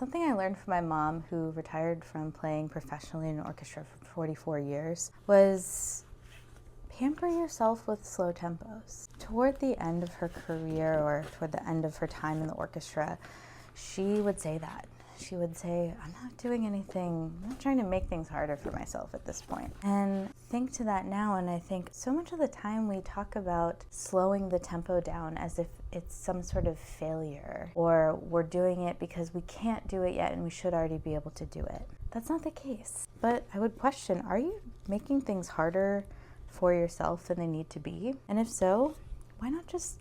Something I learned from my mom, who retired from playing professionally in an orchestra for 44 years, was pamper yourself with slow tempos. Toward the end of her career, or toward the end of her time in the orchestra, she would say that. She would say, I'm not doing anything, I'm not trying to make things harder for myself at this point. And think to that now, and I think so much of the time we talk about slowing the tempo down as if it's some sort of failure, or we're doing it because we can't do it yet and we should already be able to do it. That's not the case. But I would question, are you making things harder for yourself than they need to be? And if so, why not just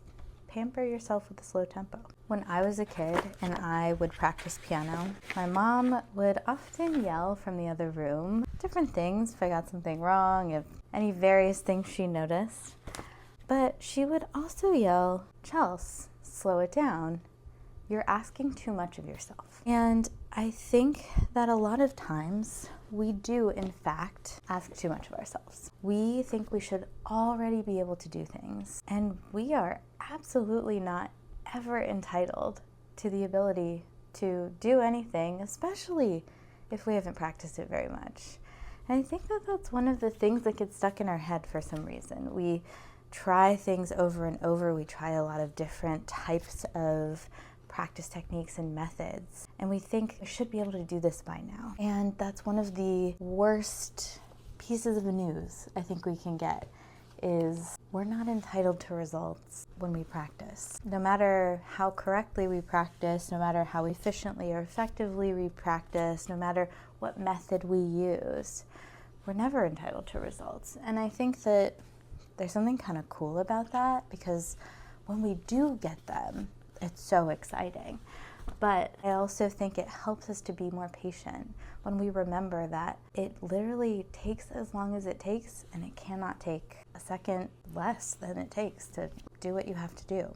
pamper yourself with a slow tempo? When I was a kid and I would practice piano, my mom would often yell from the other room different things, if I got something wrong, if any various things she noticed. But she would also yell, Chels, slow it down. You're asking too much of yourself. And I think that a lot of times we do, in fact, ask too much of ourselves. We think we should already be able to do things, and we are absolutely not ever entitled to the ability to do anything, especially if we haven't practiced it very much. And I think that that's one of the things that gets stuck in our head for some reason. We try things over and over. We try a lot of different types of practice techniques and methods, and we think we should be able to do this by now. And that's one of the worst pieces of news I think we can get, is we're not entitled to results when we practice. No matter how correctly we practice, no matter how efficiently or effectively we practice, no matter what method we use, we're never entitled to results. And I think that there's something kind of cool about that, because when we do get them, it's so exciting. But I also think it helps us to be more patient when we remember that it literally takes as long as it takes, and it cannot take a second less than it takes to do what you have to do.